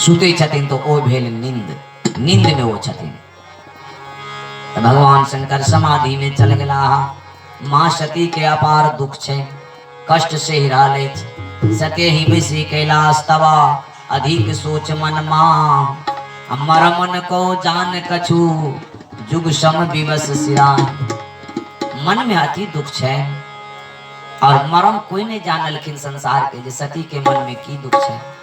सुते छथिन तो ओ भेल नींद, नींद में वो छथिन। तो भगवान शंकर समाधि में चल गेला। माँ सती के अपार दुख छे, कष्ट से हिरा ले सत्य ही बेसी कैलाश तवा, अधिक सोच मन माँ मरमन को जान कछु, जुग सम विवश सिरा। मन में अति दुख छे और मरम कोई नहीं जानलखिन संसार के जे सती के मन में की दुख छे।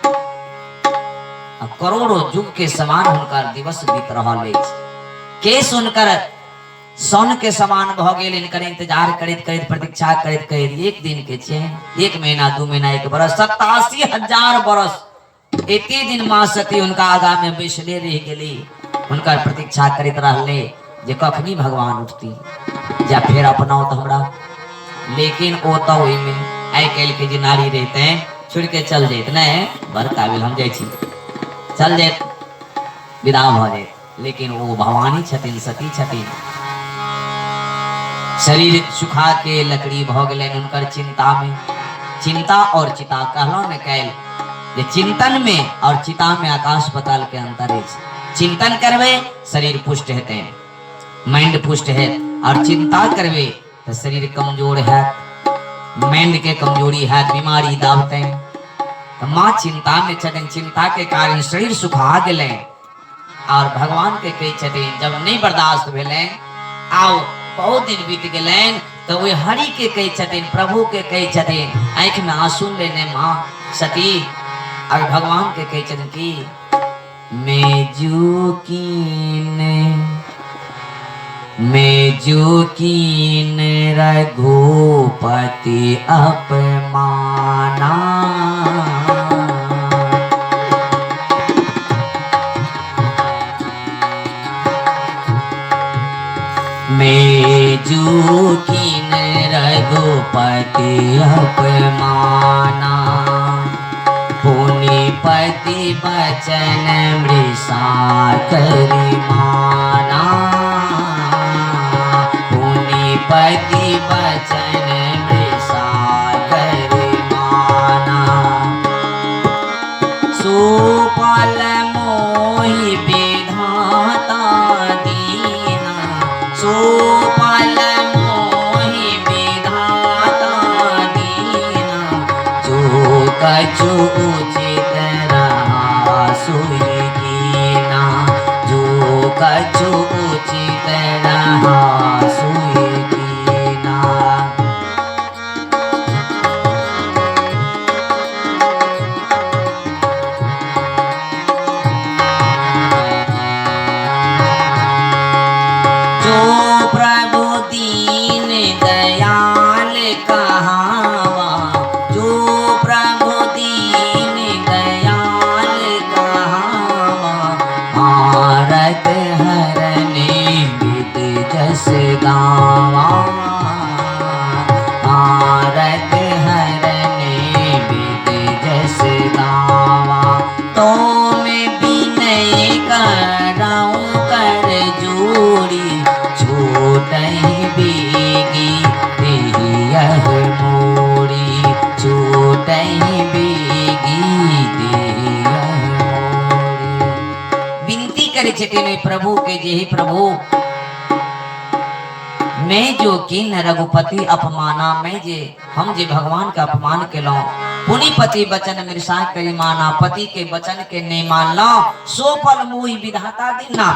करोड़ों जुग के समान हुनकर दिवस बीत रहल अछि। के सुनकर सोन के समान भ गेल, इनकर इंतजार करैत करैत प्रतीक्षा करैत करैत एक दिन के छे, एक महीना, 2 महीना, 1 बरस, 87,000 बरस एते दिन माँ सती उनका आगा में बैसले रह गेली। उनकर प्रतीक्षा करैत रहले जे कखनी भगवान उठती जा फेर अपनाओ तो हमरा। लेकिन ओ तो ओहि में आइ काल्हि के जे नारी रहते हैं छोड़ के चल जात नहीं, बड़ काबिल हम जाइ छी, चल जात विदा भ जात। लेकिन वो भवानी छथिन, सती छथिन। शरीर सुखा के लकड़ी भ गेलन उनकर चिंता में। चिंता और चिता कहलो ने कैल जे चिंतन में और चिता में आकाश पाताल के अंतर है। चिंतन करवे शरीर पुष्ट हेते, माइंड पुष्ट है, और चिंता करवे तो शरीर कमजोर है, माइंड के कमजोरी है, बीमारी दावते। तो माँ चिंता में छथिन, चिंता के कारण शरीर सुखा गेले और भगवान के कही छथिन जब नहीं बर्दाश्त भेले, आओ बहुत दिन बीत गए तो वे हरि के कही छथिन, प्रभु के कही छथिन, आंख में आंसू लेने माँ सती और भगवान के कही छथिन कि मैं जो कीन रघुपति अपमाना, मैं जो कीन रघुपति अपमाना, पुनिपति बचन मृषा करि माना, पुनिपति बचन मृषा करि माना, सुफल मोहि विधाता दीना, सुफल मोहि विधाता दीना, जो कछु उचित रहा सोई कीना, जो कछु उचित रहा सोई कीना। जो प्रभु दीन दयाल कहावा, जो प्रभु दीन दयाल कहावा, आरत हरने विद जस गावा, आरत हरने विद जस गावा, तो मैं विनय कराऊं कर जोड़ी, छोटहि बेगी देह मोरी, छोटहि बेगी देह मोरी। विनती करे छथिन प्रभु के जे हे प्रभु मैं जो कीन रघुपति अपमाना, मैं जे हम जे भगवान का अपमान केलो, पुनिपति बचन मृषा करि माना, पति के वचन के नहीं मानलो, सो फल मोहि विधाता दीना,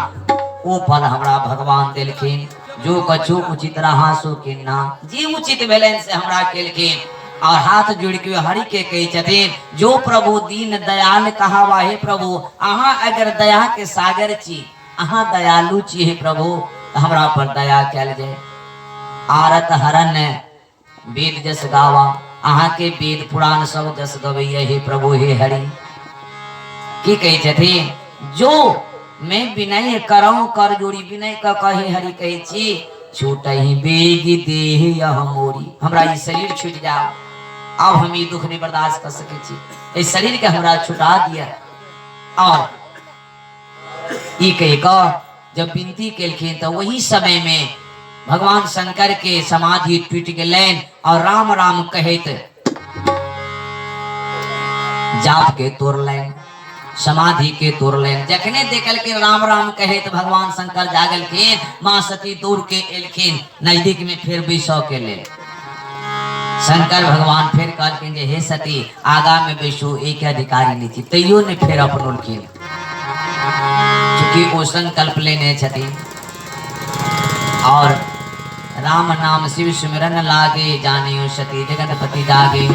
ओ फल हमरा भगवान देलखिन, जो कछु उचित रहा सो किन्ना, जी उचित भेलन से हमरा केलखिन। और हाथ जोड़ के हरि के कही छथिन जो प्रभु दीन दयाल कहावा, हे प्रभु अहाँ अगर दया के सागर छी, अहाँ दयालु छी हे प्रभु, तो हमरा पर दया कैल जाए। आरत हरन वेद जस गावा, अहाँ के वेद पुराण सब जस गवैया हे प्रभु हे हरि। की कही छथिन जो मैं विनय करऊं कर जोड़ी, विनय का कहे हरि कहे छी, छूटहि बेगी देह यह मोरी, हमरा ई शरीर छूट जाओ, अब हम ये दुख नहीं बर्दाश्त कर सके छी, इस शरीर के हमरा छुटा दिया। और ई कहे का जब विनती केलखिन तो वही समय में भगवान शंकर के समाधि टूट गेलैन और राम राम कहत जाप के तोड़लैन, समाधि के तोड़लेन। जखने देखल के राम राम कहे तो भगवान शंकर जागलखिन, मां सती दूर के एलखिन नजदीक में फिर बैसो के ले। शंकर भगवान फिर कहलखिन जे हे सती आगा में बैसू, एक अधिकारी नहीं थी तैयो ने फिर अपनोलखिन, चूंकि वो संकल्प लेने छथिन। और राम नाम शिव सुमिरन लागे, जानियो सती जगतपति जागे।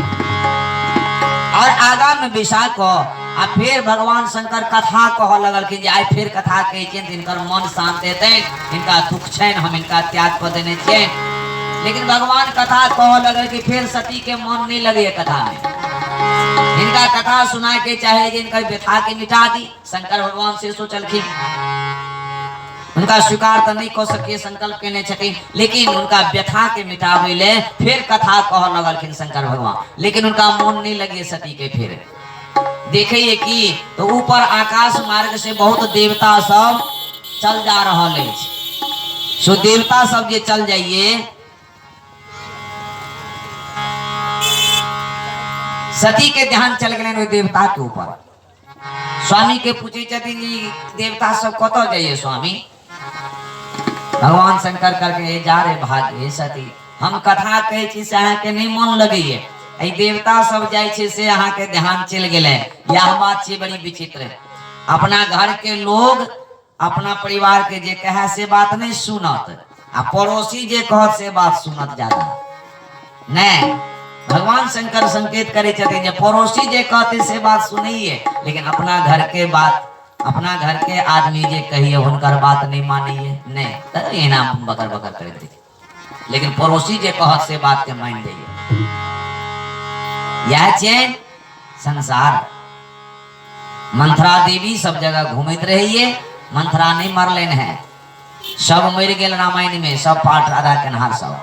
और आगा में बैसा को आ फिर भगवान शंकर कथा कह लगल कि आई फिर कथा कहे छियन इनकर मन शांत हेतै, इनका दुख छन, हम इनका त्याग कर देने छियन। लेकिन भगवान कथा कह लगल कि फिर सती के मन नहीं लगे कथा में, इनका कथा सुना के चाहे इनका व्यथा के मिटा दी। शंकर भगवान से सोचलखिन, उनका स्वीकार तो नहीं कर सके संकल्प केने छथिन, लेकिन उनका व्यथा के मिटावे ले फिर कथा कह लगलखिन शंकर भगवान। लेकिन उनका मन नहीं लगे सती के। फिर देखिए कि तो ऊपर आकाश मार्ग से बहुत देवता सब चल जा रहा है। सो देवता सब जे चल जाइए, सती के ध्यान चल गए देवता के ऊपर। स्वामी के पूछे छथिन देवता सब कत जाइए स्वामी। भगवान शंकर करके जा रे भाग्य सती, हम कथा कहे छी से अहाँ के नहीं मन लगैए, ऐ देवता सब जाय छे से अहाँ के ध्यान चल गेले। यह बात छे बड़ी विचित्र। अपना घर के लोग अपना परिवार के जे कहे से बात नहीं सुनत, आ पड़ोसी जे कहत से बात सुनत ज्यादा नहीं। भगवान शंकर संकेत करे छथिन जे पड़ोसी जे कहते से बात सुनिए, लेकिन अपना घर के बात, अपना घर के आदमी जे कहिए उनकर बात नहीं मानिए, नहीं तो एना बकर बकर करे दी। लेकिन पड़ोसी जे कहत से बात के मान जाइए। यह चैन संसार। मंथरा देवी सब जगह घूमत रहिए, मंथरा नहीं मरलेन है, सब मर गेल रामायण में, सब पाठ राधा कन्हार सब।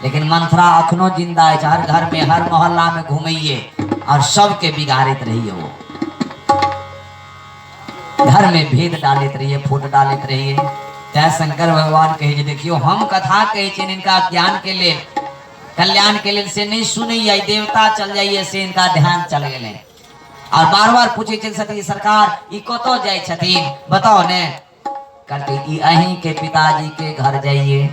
लेकिन मंथरा अखनो जिंदा है, हर घर में हर मोहल्ला में घूमिए और सबके बिगाड़ित रहिए। वो घर में भेद डालित रहिए, फूट डालित रहिए। त्या शंकर भगवान कहे देखियो हम कथा कहे छिन इनका ज्ञान के लिए, कल्याण के लिए से नहीं सुनिए, देवता चल जाइए से इनका ध्यान चल गए। और बार बार पूछे छे सती सरकार ई कतो जाय छथिन बताओ ने। कहते ई अहीं के पिताजी के घर जाइए।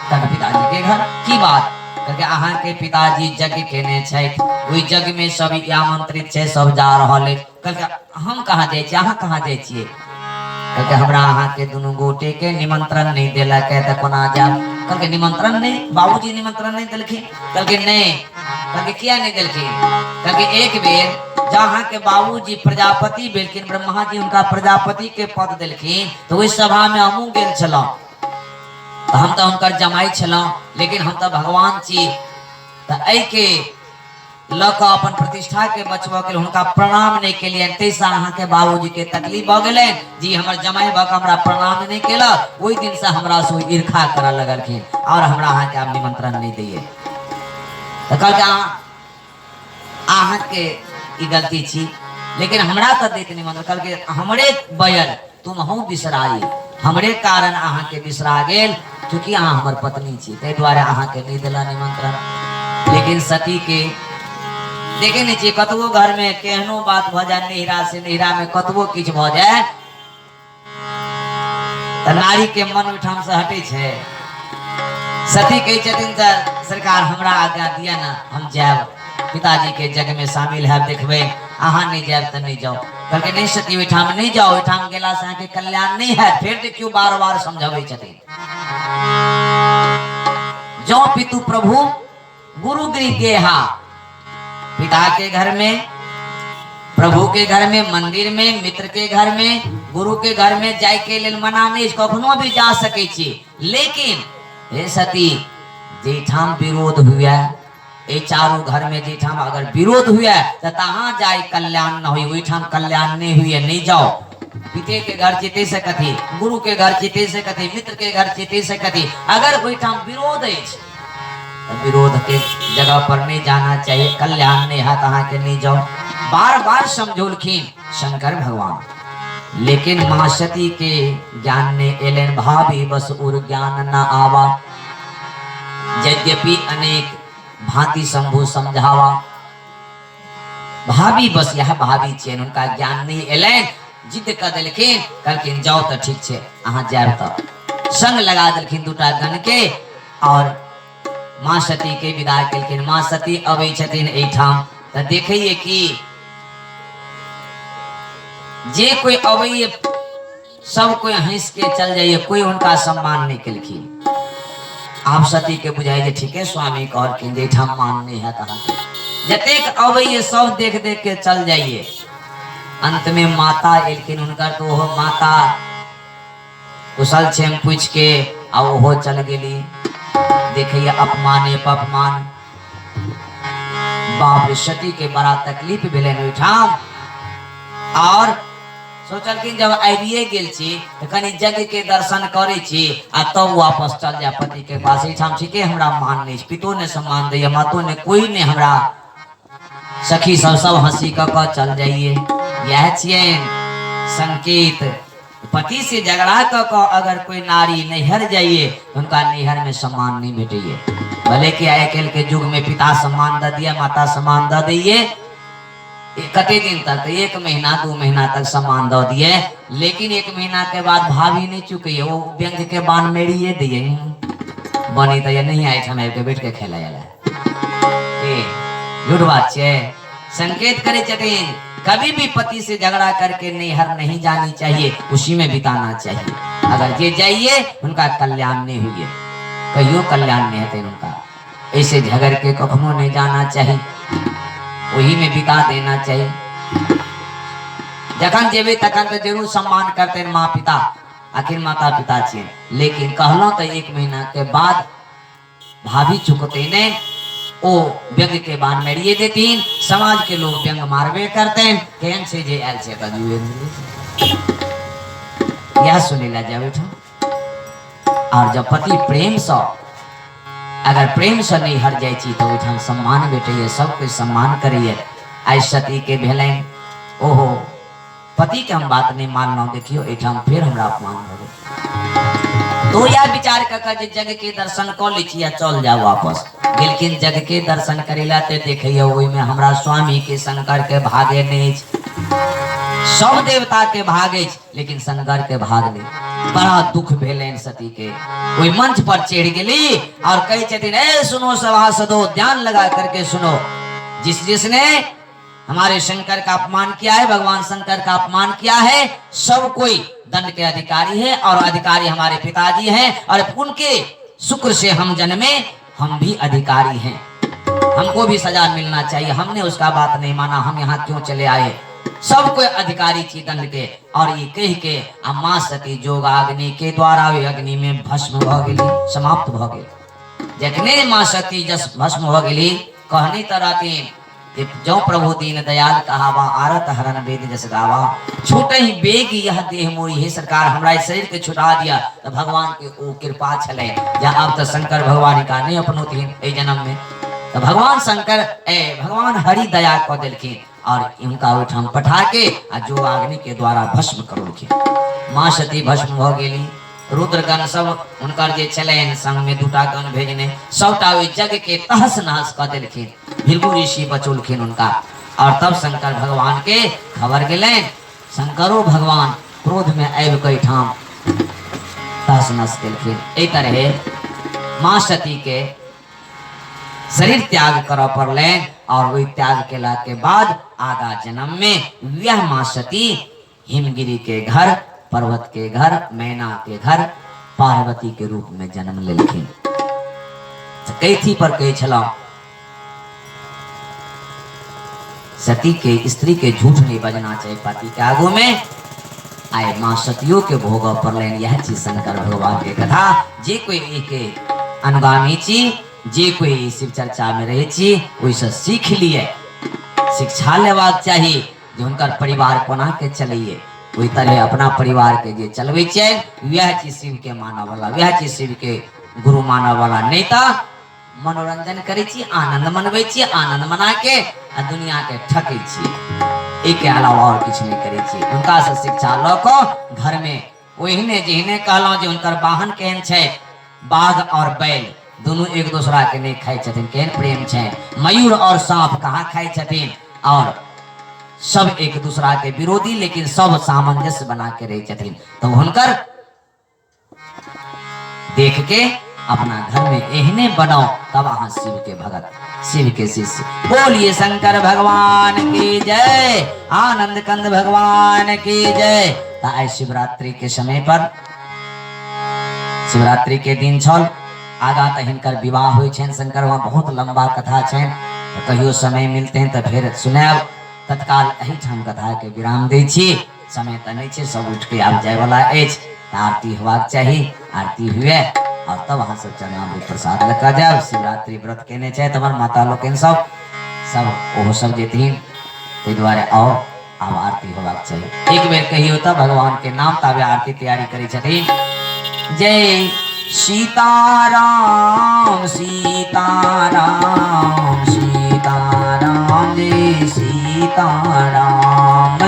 कहते पिताजी के घर की बात? कहते अहाँ के पिताजी यज्ञ केने छथि, ओई यज्ञ में सब आमंत्रित छे, सब जा रहल है। कहते हम कहाँ जाय छी, अहाँ कहाँ जाय छिए? कहते हमरा अहाँ के दुनू गोटे के निमंत्रण नहीं देला। कहते कोना जाब? कहते निमंत्रण नहीं, बाबूजी निमंत्रण नहीं दिलखिन। कहते नहीं। कहते किया नहीं दिलखिन? कहते एक बेर जहाँ के बाबूजी प्रजापति भेलखिन, ब्रह्मा जी उनका प्रजापति के पद दिलखिन, तो उस सभा में हमहूँ गेल छलौं। हम तो उनकर जमाई छलौं, लेकिन हम तो भगवान छी, तो ऐ के लक अपन प्रतिष्ठा के बचबा के उनका प्रणाम नहीं के लिए तैसा अहाँ के बाबूजी के तकलीफ भ गेलै जी, हमर जमाई भक हमरा प्रणाम नहीं केलक। ओई दिन से हमरा से ईर्खा कर लगलखिन और हमरा अहाँ के निमंत्रण नहीं दिए। तो कहलके अहाँ के ई गलती छी, लेकिन हमरा तो देत निमंत्रण। कहलके हमरे बयल तुम हूँ बिसराई, हमरे कारण अहाँ के बिसरा गेल, चूंकि अहाँ हमर पत्नी छी, ताहि द्वारे अहाँ के नहीं दिला निमंत्रण। लेकिन सती के देखे नहीं छी, कतबो घर में केहनो बात भ जाए, नैहरा से नैहरा में कतबो किछ भ जाए, तो नारी के मन उठाम से हटे छे। सती कहे छथिन सरकार हमरा आज्ञा दिया ना, हम जाब पिताजी के यज्ञ में शामिल है, देखबे अहाँ नहीं जाब तो नहीं जाओ। कहलके नहीं सती ओहिठाम नहीं जाओ, ओहिठाम गेला से अहाँ के कल्याण नहीं है। फिर देखियो बार बार समझावे छथिन। जो पितु प्रभु गुरु गृह गेहा, पिता के घर में, प्रभु के घर में, मंदिर में, मित्र के घर में, गुरु के घर में जाय के लेल मना नहीं, कखनो भी जा सके छी। लेकिन हे सती जेठाम विरोध हुआ, ये चारों घर में जेठाम अगर विरोध हुआ तो तहाँ जाए कल्याण न हुई, ओहिठाम कल्याण नहीं हुए, नहीं जाओ। पिते के घर चिते से कथी, गुरु के घर चिते से कथी, मित्र के घर चिते से कथी। अगर ओहिठाम विरोध है तो विरोध के जगह पर नहीं जाना चाहिए, कल्याण नहीं है तहाँ के नहीं जाओ। बार बार समझौलखिन शंकर भगवान। लेकिन मां सती के ज्ञान ने एलेन भाभी बस उर ज्ञान न आवा। यद्यपि अनेक भांति शंभु समझावा, भाभी बस यह भाभी चेन उनका ज्ञान नहीं एलैन जिद कर दिलखिन कहलखिन जाओ तो ठीक छे अहाँ जाब तो संग लगा दिलखिन दूटा गण के और माँ सती के विदा केलखिन। माँ सती अबै छथिन एठाम तो देखिए कि जे कोई अबै सब कोई हंस के चल जाइए, कोई उनका सम्मान नहीं केलखिन। आप सती के बुझाइए ठीक है स्वामी कहलखिन जे एठाम मान नहीं है तहाँ जतेक अबै सब देख देख के चल जाइए। अंत में माता एलखिन उनकर तो वो माता कुशल छेम पूछ के आ वो चल गेली। देखिए अपमान अपमान बाप रे सती के बड़ा तकलीफ भेलन ओइठाम और सोचलखिन जब आबिए गेल छी तो कनी जग के दर्शन करे छी आ तब तो वापस चल जा पति के पास। एठाम ठीक है हमरा मान नहीं पितो ने सम्मान दैया मातो ने कोई ने हमरा सखी सब हंसी क चल जाइए। यह छिए संकेत पति से झगड़ा क अगर कोई नारी नैहर जाइए तो उनका नैहर में सम्मान नहीं भेटिए। भले कि आए कल के युग में पिता सम्मान द दिया माता सम्मान द दिए कते दिन तक तो 1 महीना 2 महीना तक सम्मान दो दिए, लेकिन 1 महीना के बाद भाभी नहीं चुकी वो व्यंग के बान मेरिए दिए बनी तो ये नहीं आए हमें के बैठ के खेला झूठ बात छे। संकेत करे छथिन कभी भी पति से झगड़ा करके नैहर नहीं जानी चाहिए, उसी में बिताना चाहिए। अगर ये जाइए उनका कल्याण नहीं हुई कहियो कल्याण नहीं है उनका, ऐसे झगड़ के कखनो नहीं जाना चाहिए, वही में बिता देना चाहिए। जखन जेबे तखन तो जरूर सम्मान करते माँ पिता आखिर माता पिता छे, लेकिन कहलो तो 1 महीना के बाद भाभी चुकते ने ओ व्यंग के बान मेरिए देतीन। समाज के लोग व्यंग मारवे करते हैं केन से जे एल से तजुए यह सुनीला जावे और जब पति प्रेम से अगर प्रेम से नहीं हट जाए तो ओठाम सम्मान भेटे सब कोई सम्मान करिए। आई सती के भेलें ओहो पति के हम बात नहीं मानना देखियो एठाम फिर हमरा अपमान हो तो या विचार कर जग के दर्शन कर लीजिए चल जाओ वापस। लेकिन जग के दर्शन करेला ते देखिए ओई में हमरा स्वामी के शंकर के भागे नहीं सब देवता के भागे लेकिन शंकर के भाग नहीं। बड़ा दुख भेलेन सती के कोई मंच पर चढ़ गेली और कही छथिन ए सुनो सभासदों ध्यान लगा करके सुनो, जिसने हमारे शंकर का अपमान किया है भगवान शंकर का अपमान किया है सब कोई दंड के अधिकारी है और अधिकारी हमारे पिताजी हैं और उनके शुक्र से हम जन्मे हम भी अधिकारी हैं, हमको भी सजा मिलना चाहिए। हमने उसका बात नहीं माना हम यहाँ क्यों चले आए, सब कोई अधिकारी थी दंड के। और ये कह के मां सती जोगाग्नि के द्वारा वे अग्नि में भस्म भ गेली समाप्त भ गेल। जखने मां सती जस भस्म भ गेली कहनी तरह जो प्रभु दीन दयाल कहावा आरत हरन वेद जस गावा छूटे ही बेग यह देह मोरी हे सरकार हमरा इस शरीर के छुटा दिया तो भगवान के ओ कृपा छले या अब तो शंकर भगवान का नहीं अपनोतीन ए जन्म में तो भगवान शंकर भगवान हरि दया क देलखिन और इनका उठाम पठा के आ जो अग्नि के द्वारा भस्म करोलखिन। मां सती भस्म भ गेली रुद्रगण सब उनकर जे चलेन संग में दूटा गण भेजने सबटा ओई जग के तहस नहस क देलखिन। भृगु ऋषि बचौलखिन उनका और तब शंकर भगवान के खबर गेलेन। शंकरो भगवान क्रोध में आबि के ठाम तहस नहस केलखिन। एहि तरह मां सती के शरीर त्याग कर पड़लेन और वही त्याग केला के बाद आगा जन्म में यह मां सती हिमगिरी के घर पर्वत के घर मैना के घर पार्वती के रूप में जन्म लेलखिन। कैथी पर कहे छला सती के स्त्री के झूठ नहीं बजना चाहिए पति के आगू में आए मां सतियों के भोग पर लेन यह चीज शंकर भगवान के कथा जे कोई एक अनुगामी ची जे कोई शिव चर्चा में रहे ची वैसे सीख लिए शिक्षा लेवाक चाहिए जो उनका परिवार कोना के चलिए वही तरह अपना परिवार के जे चलवे वह चीज शिव के माना वाला वह चीज शिव के गुरु माना वाला नहीं था मनोरंजन करे आनंद मनवे आनंद मना के दुनिया के ठके एक अलावा और कुछ नहीं करे उनका से शिक्षा लको घर में वही जिहने कहलो जे उनकर वाहन केहन छे बाघ और बैल दोनों एक दूसरा के नहीं खाई छथिन केहन प्रेम छे। मयूर और सांप कहाँ खाई छथिन और सब एक दूसरा के विरोधी लेकिन सब सामंजस्य बना के रहे छथिन। तो हुनकर देख के अपना घर में एहने बनाओ तब अहाँ शिव के भगत शिव के शिष्य। बोलिए शंकर भगवान की जय, आनंद कंद भगवान की जय। आज शिवरात्रि के समय पर शिवरात्रि के दिन छल आगा तो हिनकर विवाह हुई छन। शंकर वहाँ बहुत लंबा कथा छन, तो कहियो समय मिलते हैं तो फिर सुनाब। तत्काल एही ठाम कथा के विराम दै छी, समय तो नहीं छे, सब उठ के आब जाय वाला अछि। आरती होबाक चाहिए, आरती हुए और तब अहाँ सब चरणामृत प्रसाद लगा जाओ। शिवरात्रि व्रत केने छे तमर माता लोकन सब ओहो सब जेथिन, ते द्वारे आओ आब आरती होबाक चाहिए। एक बेर कहियो तो भगवान के नाम ताबे आरती तैयारी करी छथिन। जय सीताराम सीताराम सीताराम जय सीताराम।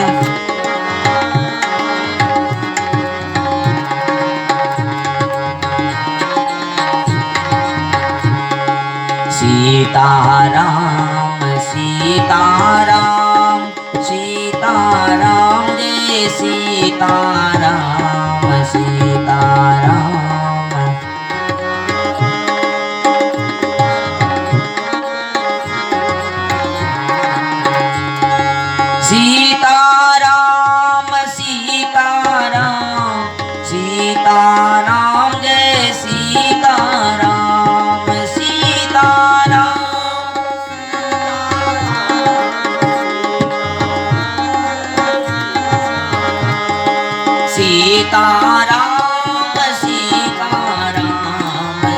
सीताराम सीताराम सीताराम जय सीताराम सीताराम। सीताराम सीताराम सीताराम जय सीताराम सीताराम। सीताराम सीताराम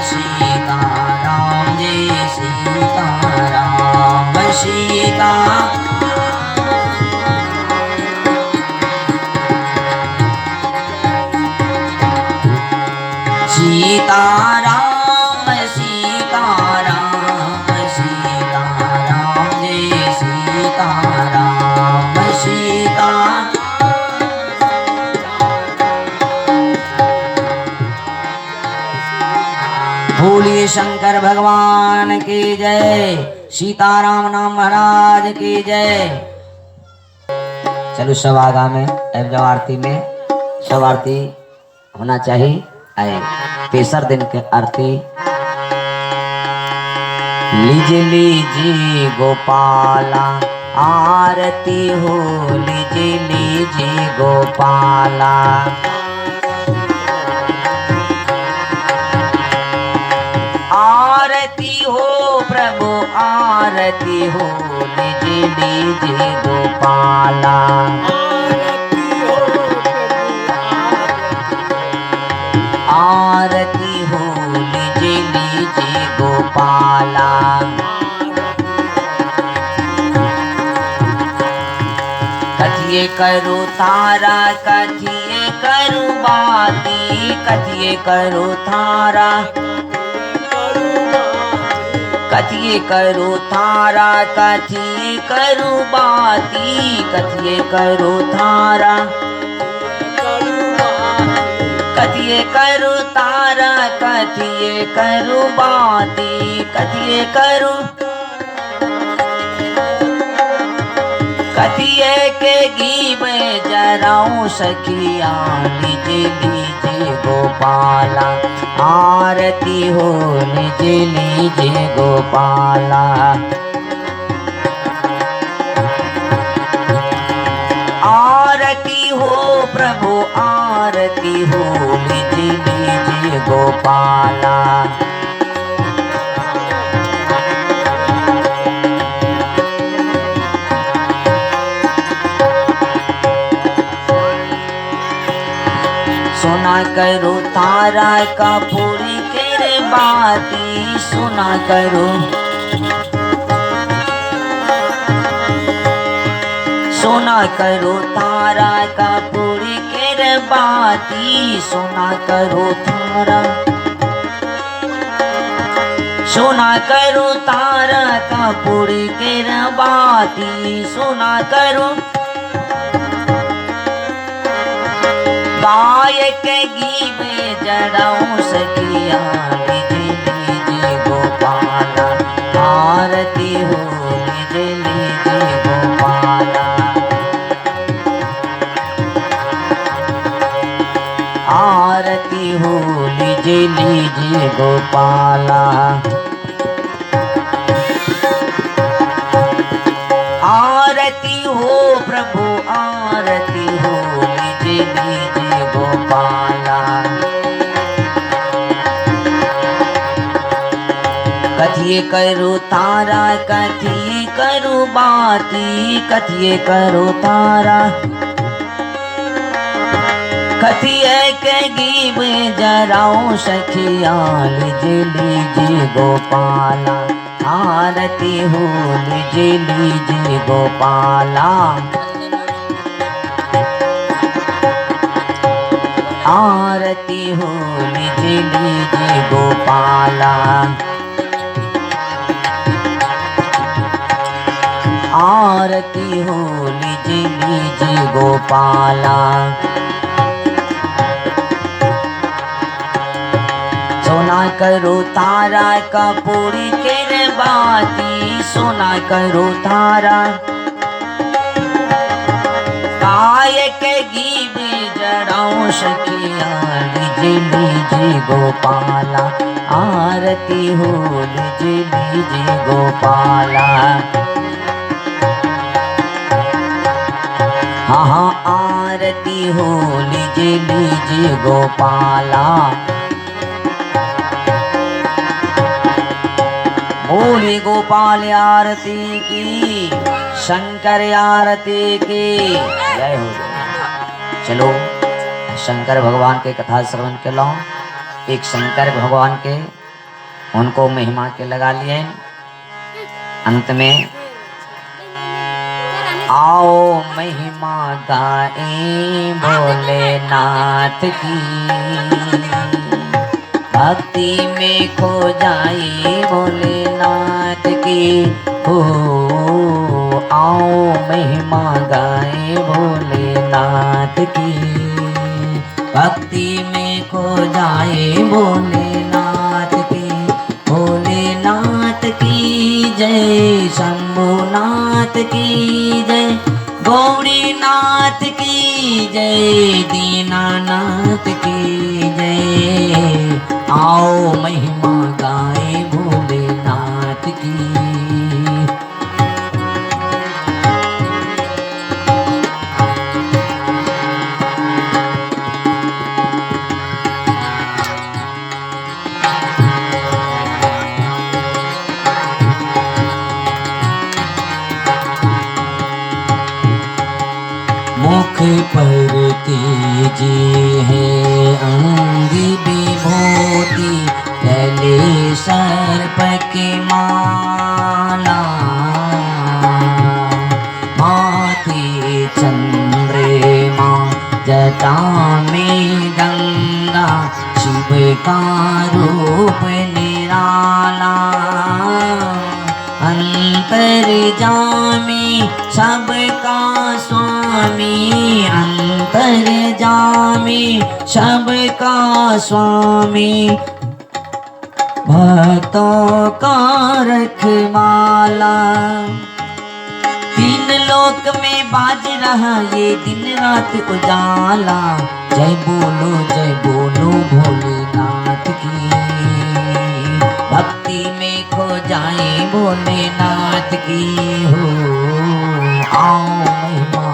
सीताराम जय सीताराम सीताराम। सीताराम सीताराम सीताराम जय सीताराम सीताराम। बोलिए शंकर भगवान की जय, सीताराम नाम महाराज की जय। चलो सब आगा में अब जाओ आरती में, सब आरती होना चाहिए। आए तेसर दिन के आरती लीजिए लीजिए गोपाला आरती हो, लीजिए लीजिए गोपाला। आरती हो प्रभु आरती हो, लीजिए लीजिए गोपाला। आरती हो लीजिए लीजिए गोपाला। कथिए करो तारा कथिए करो बाती, कथिए करो तारा कथिए करो तारा कथिए करो बाती, कथिए करो तारा कथिए करो तारा कथिए करो बाती, कथिए करो कथिए के घी में जराऊं सखिया, लीजिए लीजिए गोपाला। आरती हो लीजिए लीजिए गोपाला। आरती हो प्रभु आरती हो, लीजिए लीजिए गोपाला। सुना करो तारा का पूरी तेरे बाती, सुना करो सुना करो तारा का पूरी तेरे बाती, सुना करो तारा सुना करो तारा का पूरी तेरे बाती, सुना करो गाय के घी में जराऊं सखिया, लीजिए लीजिए गोपाला। आरती हो लीजिए लीजिए गोपाला। आरती हो लीजिए गोपाला। आरती हो प्रभु आरती हो लीजिए गोपाला। कथिए करो तारा कथिए करो बाती कथिए करो तारा कथिए के गीब जराओ सखिया लीजिए गोपाला। आरती हो लीजिए गोपाला। आरती हो लीजिए गोपाला। आरती हो लीजिए गोपाला। सोना करो तारा कपूरी के बाती सोना करो तारा काय के गीब जड़ाओ सखिया लीजिए गोपाला। आरती हो लीजिए गोपाला। हाँ हाँ आरती हो लीजिए गोपाला। बोले गोपाल आरती की शंकर आरती की जय हो। चलो शंकर भगवान के कथा श्रवण के लो। एक शंकर भगवान के उनको महिमा के लगा लिए। अंत में आओ महिमा गाए भोलेनाथ की। भक्ति में खो जाए भोलेनाथ की। हो आओ महिमा गाए भोलेनाथ की। भक्ति में खो जाए भोलेनाथ की। भोलेनाथ की जय शंभुनाथ की जय गौरीनाथ की जय दीनानाथ की जय। आओ महिमा गाए भोलेनाथ की। मुख पर तेज है अंग विभूति गले सर्प की माला। माथे चंद्रमा जटा में गंगा शिव का रूप निराला। अंतर्जामी सबका स्वामी अंतर्जामी सबका स्वामी भक्तों का रखवाला। तीन लोक में बाज रहा ये दिन रात उजाला। जय बोलो भोलेनाथ की। भक्ति में खो जाए भोलेनाथ की। हो आओ महिमा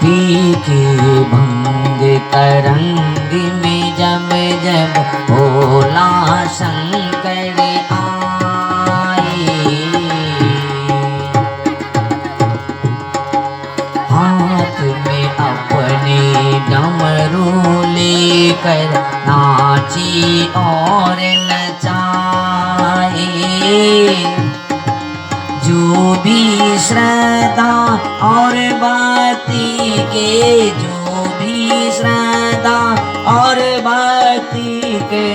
पी के भंग तरंग में जब जब भोला शंकर आए। हाथ में अपने डमरू लेकर नाची और नचाए। जो भी श्रद्धा और भक्ति के जो भी श्रद्धा और भक्ति के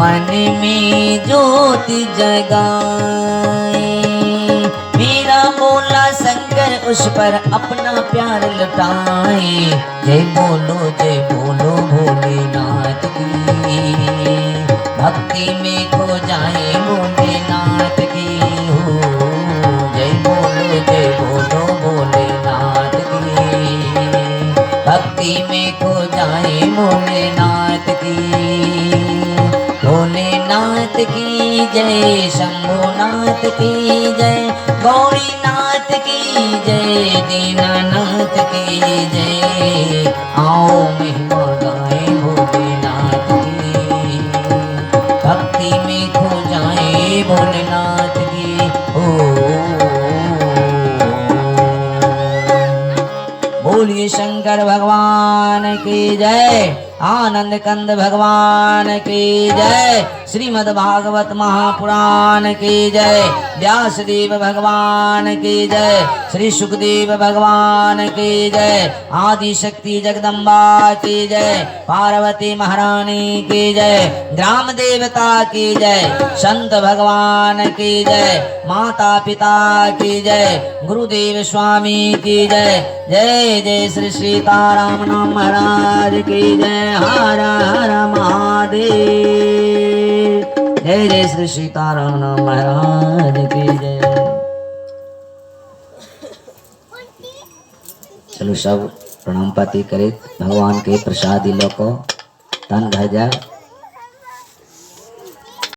मन में ज्योति जगाए। मेरा भोला शंकर उस पर अपना प्यार लुटाए। जय बोलो भोलेनाथ की। भक्ति भक्ति में खो जाए भोलेनाथ की हो। जय बोलो भोलेनाथ की। भक्ति में खो जाए भोलेनाथ की। भोलेनाथ की जय, शंभुनाथ की जय, गौरीनाथ की जय, दीनानाथ की जय। आओ महिमा गाए भोलेनाथ की। भक्ति में खो जाए भोलेनाथ की ओ। बोलिए शंकर भगवान की जय, आनंद कंद भगवान की जय, श्रीमद् भागवत महापुराण की जय, व्यास देव भगवान की जय, श्री सुखदेव भगवान की जय, आदि शक्ति जगदम्बा की जय, पार्वती महारानी की जय, ग्राम देवता की जय, संत भगवान की जय, माता पिता की जय, गुरुदेव स्वामी की जय। जय जय श्री सीताराम नाम महाराज की जय। हर हर महादेव। जय जय श्री सीताराम नाम महाराज की जय। चलो सब प्रणाम पाती करे, भगवान के प्रसादी लो को तन भजा।